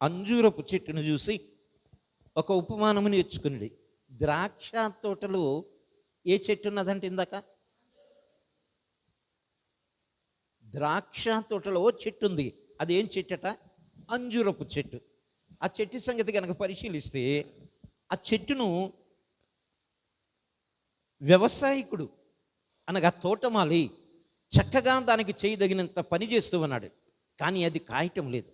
అంజూరపు చెట్టును చూసి ఒక ఉపమానము నేర్చుకున్నాడు. ద్రాక్ష తోటలో ఏ చెట్టు ఉన్నదంటే ఇందాక ద్రాక్ష తోటలో చెట్టు ఉంది. అదేం చెట్టట? అంజూరపు చెట్టు. ఆ చెట్టు సంగతి కనుక పరిశీలిస్తే ఆ చెట్టును వ్యవసాయకుడు అనగా తోటమాలి చక్కగా దానికి చేయదగినంత పని చేస్తూ ఉన్నాడు. కానీ అది కాయటం లేదు.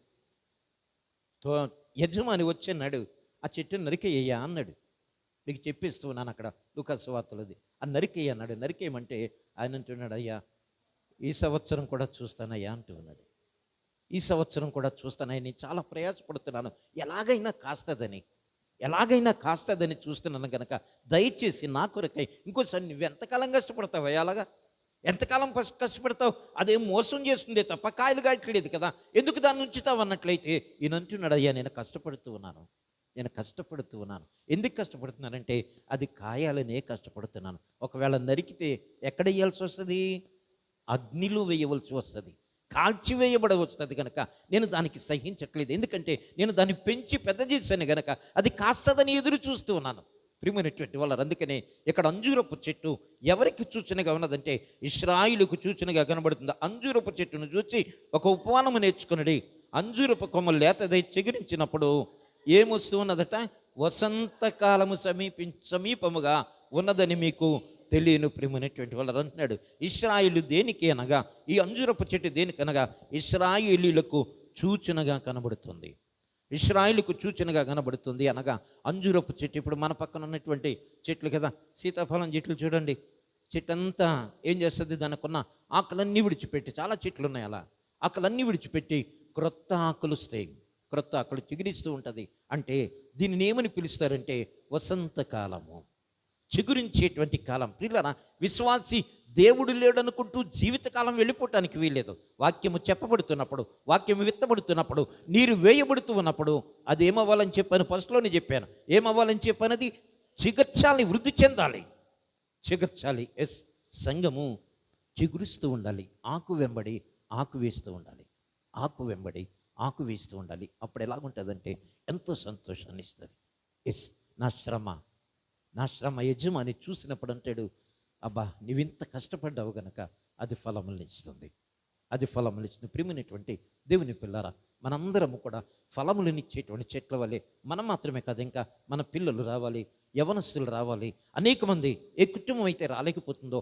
యజమాని వచ్చన్నాడు, ఆ చెట్టును నరికేయ్యా అన్నాడు. నీకు చెప్పేస్తూ ఉన్నాను అక్కడ లూకాసు సువార్తలోది. ఆ నరికేయ్య అన్నాడు. నరికేయమంటే ఆయన అంటున్నాడు, అయ్యా ఈ సంవత్సరం కూడా చూస్తానయ్యా అంటూ ఉన్నాడు. ఈ సంవత్సరం కూడా చూస్తానయ్యా, నేను చాలా ప్రయాసపడుతున్నాను, ఎలాగైనా కాస్తదని చూస్తున్నాను కనుక దయచేసి నా కొరకై ఇంకోసారి నువ్వు ఎంతకాలం కష్టపడతావు? అలాగా ఎంతకాలం కష్టపడతావు? అదేం మోసం చేస్తుందే తప్ప కాయలు కాయట్లేదు కదా, ఎందుకు దాన్ని ఉంచుతావు అన్నట్లయితే ఈయన అంటున్నాడు, అయ్యా నేను కష్టపడుతూ ఉన్నాను. ఎందుకు కష్టపడుతున్నానంటే అది కాయాలనే కష్టపడుతున్నాను. ఒకవేళ నరికితే ఎక్కడ వేయాల్సి వస్తుంది? అగ్నిలో వేయవలసి వస్తుంది, కాల్చివేయబడ వస్తుంది. కనుక నేను దానికి సహించట్లేదు. ఎందుకంటే నేను దాన్ని పెంచి పెద్ద చేశాను గనక అది కాస్తదని ఎదురు చూస్తూ ఉన్నాను. ప్రియమైనటువంటి వాళ్ళు, అందుకనే ఇక్కడ అంజూరపు చెట్టు ఎవరికి సూచనగా ఉన్నదంటే ఇశ్రాయిలుకు సూచనగా కనబడుతుంది. అంజూరపు చెట్టును చూసి ఒక ఉపమానము నేర్చుకున్నది. అంజూరపు కొమ్మలు లేతదై చిగురించినప్పుడు ఏమొస్తూ ఉన్నదట? వసంతకాలము సమీపముగా ఉన్నదని మీకు తెలియను. ప్రియమైనటువంటి వాళ్ళు అంటున్నాడు, ఇశ్రాయిలు దేనికి అనగా, ఈ అంజూరపు చెట్టు దేనికి అనగా ఇశ్రాయిలీలకు సూచనగా కనబడుతుంది. ఇశ్రాయిలుకు సూచనగా కనబడుతుంది అనగా అంజూరపు చెట్టు. ఇప్పుడు మన పక్కన ఉన్నటువంటి చెట్లు కదా, సీతాఫలం చెట్లు చూడండి, చెట్టు అంతా ఏం చేస్తుంది? దానికున్న ఆకులన్నీ విడిచిపెట్టి, చాలా చెట్లు ఉన్నాయి అలా, ఆకులన్నీ విడిచిపెట్టి క్రొత్త ఆకులు వస్తాయి, క్రొత్త ఆకులు చిగురిస్తూ ఉంటుంది. అంటే దీనిని ఏమని పిలుస్తారంటే వసంతకాలము, చిగురించేటువంటి కాలం. ప్రియులారా, విశ్వాసి దేవుడు లేడనుకుంటూ జీవితకాలం వెళ్ళిపోవటానికి వీల్లేదు. వాక్యము చెప్పబడుతున్నప్పుడు, వాక్యము విత్తబడుతున్నప్పుడు, నీరు వేయబడుతూ ఉన్నప్పుడు అది ఏమవ్వాలని చెప్పాను? ఫస్ట్లోనే చెప్పాను. ఏమవ్వాలని చెప్పానది? చిగుర్చాలి, వృద్ధి చెందాలి, చిగుర్చాలి. ఎస్, సంఘము చిగురుస్తూ ఉండాలి. ఆకు వెంబడి ఆకు వేస్తూ ఉండాలి, ఆకు వెంబడి ఆకు వేస్తూ ఉండాలి. అప్పుడు ఎలాగుంటుందంటే ఎంతో సంతోషాన్ని ఇస్తుంది. ఎస్, నా శ్రమ యజమాని చూసినప్పుడు అంటాడు, అబ్బా నీవింత కష్టపడ్డావు గనక అది ఫలములనిస్తుంది, అది ఫలములిస్తుంది. ప్రియమైనటువంటి దేవుని పిల్లారా, మనందరము కూడా ఫలములనిచ్చేటువంటి చెట్ల వల్లే మనం మాత్రమే కాదు, ఇంకా మన పిల్లలు రావాలి, యవనస్తులు రావాలి. అనేక మంది ఏ కుటుంబం అయితే రాలేకపోతుందో